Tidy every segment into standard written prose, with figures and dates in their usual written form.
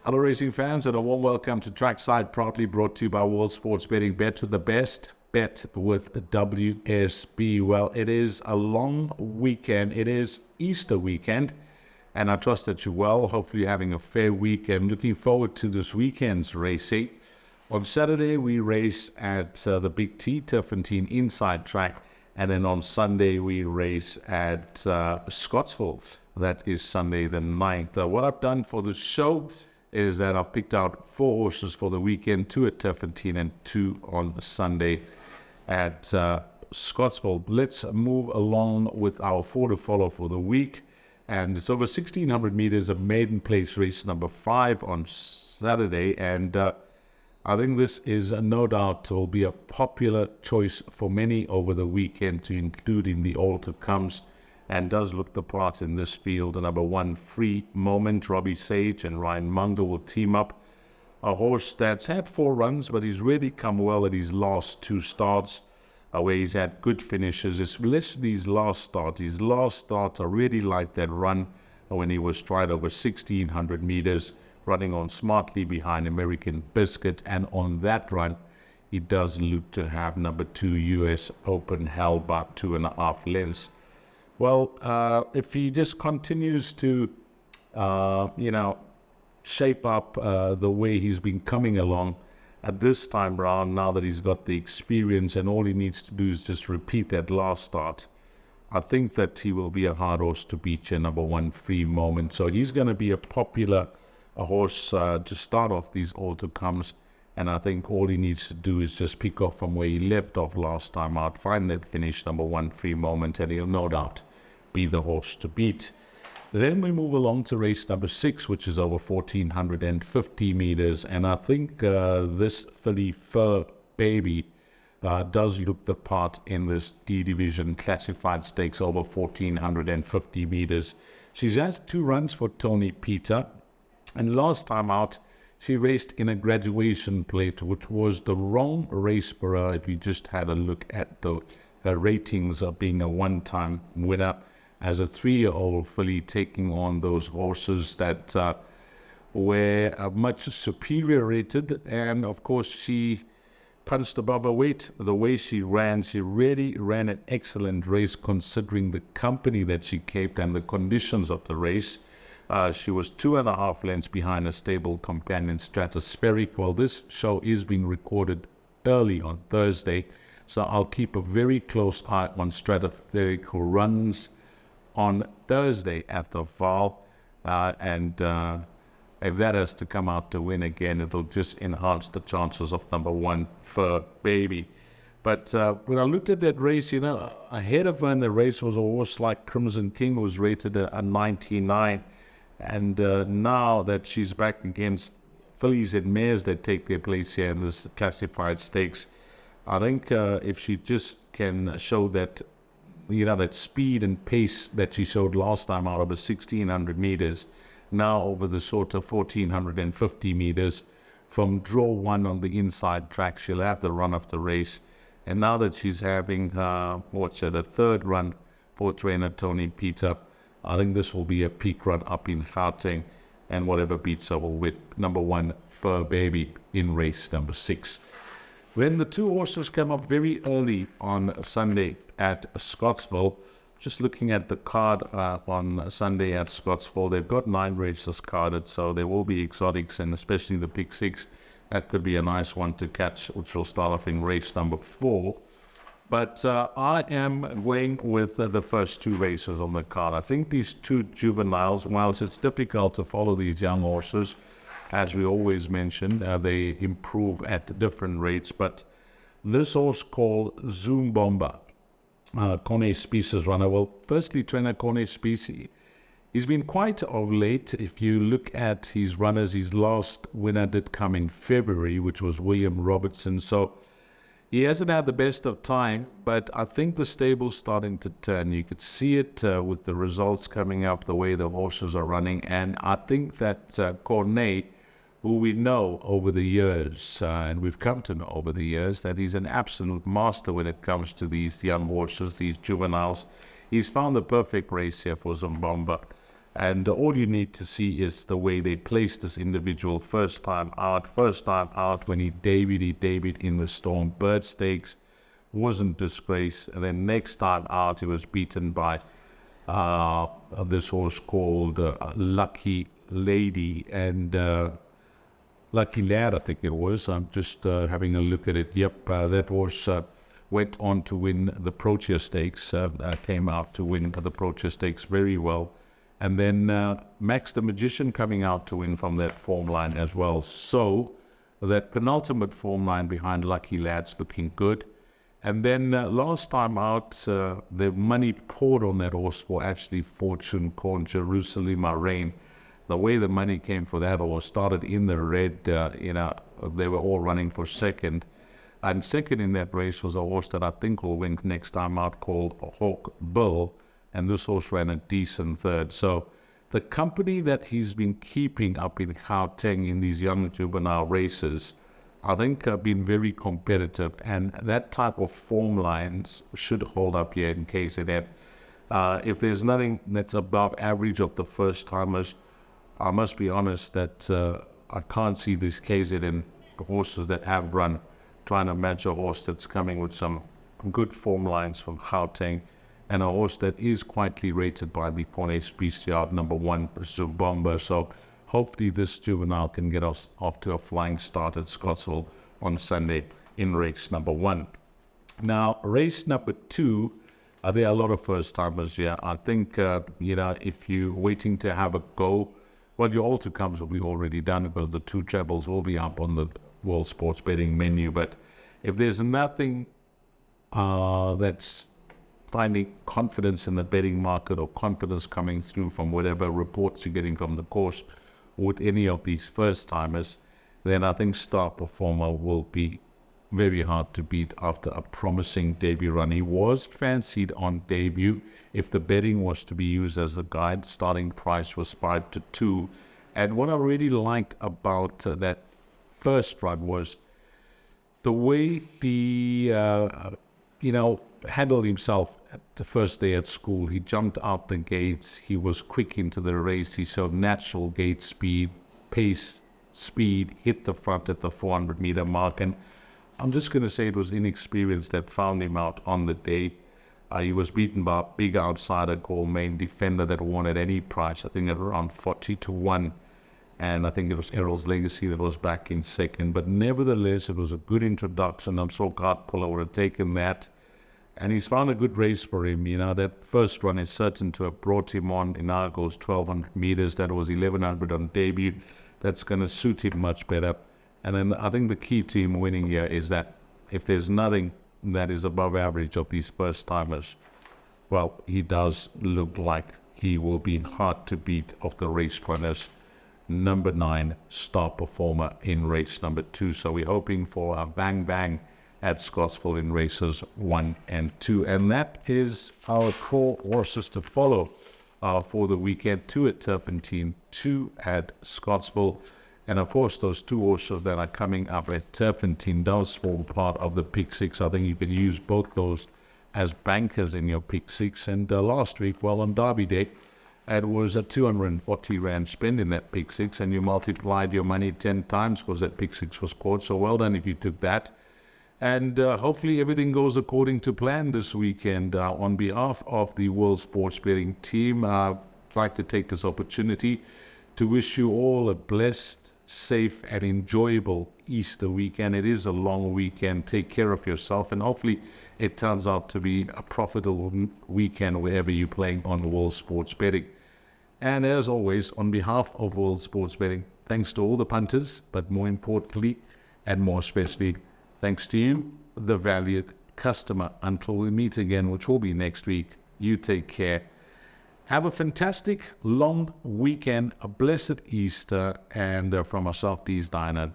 Hello racing fans and a warm welcome to Trackside, proudly brought to you by World Sports Betting. Bet to the best, bet with WSB. Well, it is a long weekend. It is Easter weekend, and I trust that you're well. Hopefully you're having a fair week. I'm looking forward to this weekend's racing. On Saturday, we race at the Big T, Turfentine Inside Track, and then on Sunday, we race at Scottsville. That is Sunday the 9th. What I've done for the show is that I've picked out 4 horses for the weekend, 2 at Turfentine and 2 on Sunday at Scottsville. Let's move along with our 4 to follow for the week. And it's over 1,600 meters of maiden place race number 5 on Saturday. And I think this is no doubt will be a popular choice for many over the weekend to include in the all-to-comes, and does look the part in this field. Number 1, Free Moment, Robbie Sage and Ryan Munger will team up. A horse that's had 4 runs, but he's really come well at his last 2 starts, where he's had good finishes, especially his last start. His last start, I really liked that run when he was tried over 1,600 meters, running on smartly behind American Biscuit, and on that run, he does look to have number 2 US Open held by 2.5 lengths. Well, if he just continues to, shape up the way he's been coming along at this time round, now that he's got the experience and all he needs to do is just repeat that last start, I think that he will be a hard horse to beat here, number 1, Free Moment. So he's going to be a popular horse to start off these all-to-comes. And I think all he needs to do is just pick off from where he left off last time out, find that finish, number 1, Free Moment, and he'll no doubt be the horse to beat. Then we move along to race number 6, which is over 1,450 meters. And I think this filly Fur Baby does look the part in this D Division classified stakes over 1,450 meters. She's had 2 runs for Tony Peter. And last time out, she raced in a graduation plate, which was the wrong race for her if you just had a look at the ratings of being a one-time winner as a 3-year-old filly, taking on those horses that were much superior rated. And of course, she punched above her weight. The way she really ran an excellent race considering the company that she kept and the conditions of the race. She was 2.5 lengths behind her stable companion Stratospheric. Well, this show is being recorded early on Thursday, so I'll keep a very close eye on Stratospheric, who runs on Thursday at the Val. And if that has to come out to win again, it'll just enhance the chances of number 1, Fur Baby. But when I looked at that race, ahead of her in the race was a horse like Crimson King, who was rated a 99. And now that she's back against fillies and mares that take their place here in this classified stakes, I think if she just can show that, that speed and pace that she showed last time out over 1,600 meters, now over the sort of 1,450 meters, from draw 1 on the inside track, she'll have the run of the race. And now that she's having the 3rd run for trainer Tony Peter, I think this will be a peak run up in Gauteng, and whatever beats her will win, number 1, Fur Baby, in race number 6. Then the 2 horses come up very early on Sunday at Scottsville. Just looking at the card on Sunday at Scottsville, they've got 9 races carded, so there will be exotics, and especially the pick 6. That could be a nice one to catch, which will start off in race number 4. But I am weighing with the first 2 races on the card. I think these 2 juveniles, whilst it's difficult to follow these young horses, as we always mention, they improve at different rates. But this horse called Zoom Bomber, Cornet Species runner. Well, firstly, trainer Cornet Species, he's been quite of late. If you look at his runners, his last winner did come in February, which was William Robertson. So he hasn't had the best of time, but I think the stable's starting to turn. You could see it with the results coming up, the way the horses are running. And I think that Cornet, who we know over the years, and we've come to know over the years, that he's an absolute master when it comes to these young horses, these juveniles. He's found the perfect race here for Zimbabwe. And all you need to see is the way they placed this individual first time out when he debuted in the Storm Bird Stakes, wasn't disgraced. And then next time out, he was beaten by this horse called Lucky Lady and Lucky Lad, I think it was. I'm just having a look at it. Yep, that horse went on to win the Protea Stakes, came out to win the Protea Stakes very well. And then Max the Magician coming out to win from that form line as well. So that penultimate form line behind Lucky Lad's looking good. And then last time out, the money poured on that horse for actually Fortune called Jerusalem Rain. The way the money came for that horse started in the red, they were all running for second. And second in that race was a horse that I think will win next time out called Hawk Bill. And this horse ran a decent third. So the company that he's been keeping up in Gauteng in these young juvenile races, I think have been very competitive. And that type of form lines should hold up here in KZN. If there's nothing that's above average of the first timers, I must be honest that I can't see these KZN horses that have run trying to match a horse that's coming with some good form lines from Gauteng. And a horse that is quietly rated by the Pone Special number 1, Zubomba. So hopefully this juvenile can get us off to a flying start at Scottsville on Sunday in race number 1. Now, race number 2, there are a lot of first-timers here. I think, if you're waiting to have a go, well, your altar comes will be already done because the 2 trebles will be up on the World Sports Betting menu. But if there's nothing that's finding confidence in the betting market or confidence coming through from whatever reports you're getting from the course with any of these first-timers, then I think Star Performer will be very hard to beat after a promising debut run. He was fancied on debut. If the betting was to be used as a guide, starting price was 5-2. And what I really liked about that first run was the way he, handled himself at the first day at school. He jumped out the gates. He was quick into the race. He showed natural gate speed, pace, speed, hit the front at the 400-meter mark. And I'm just going to say it was inexperience that found him out on the day. He was beaten by a big outsider called Main Defender that won at any price, I think at around 40-1. And I think it was Errol's Legacy that was back in second. But nevertheless, it was a good introduction. I'm sure Cart Puller would have taken that. And he's found a good race for him. That first run is certain to have brought him on. He now goes 1,200 meters. That was 1,100 on debut. That's going to suit him much better. And then I think the key to him winning here is that if there's nothing that is above average of these first-timers, well, he does look like he will be hard to beat of the race runners. Number 9, Star Performer in race number 2. So we're hoping for a bang-bang at Scottsville in races 1 and 2. And that is our 4 horses to follow for the weekend. 2 at Turpentine, 2 at Scottsville. And of course, those 2 horses that are coming up at Turpentine does form part of the Pick 6. I think you can use both those as bankers in your Pick 6. And last week, well, on Derby Day, it was a 240 Rand spend in that Pick 6, and you multiplied your money 10 times because that Pick 6 was caught. So well done if you took that. And hopefully everything goes according to plan this weekend. On behalf of the World Sports Betting team, I'd like to take this opportunity to wish you all a blessed, safe, and enjoyable Easter weekend. It is a long weekend. Take care of yourself, and hopefully it turns out to be a profitable weekend wherever you're playing on World Sports Betting. And as always, on behalf of World Sports Betting, thanks to all the punters, but more importantly, and more especially, thanks to you, the valued customer. Until we meet again, which will be next week, you take care. Have a fantastic long weekend, a blessed Easter, and from myself, Deez Dayanand,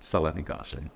Salani Gasing.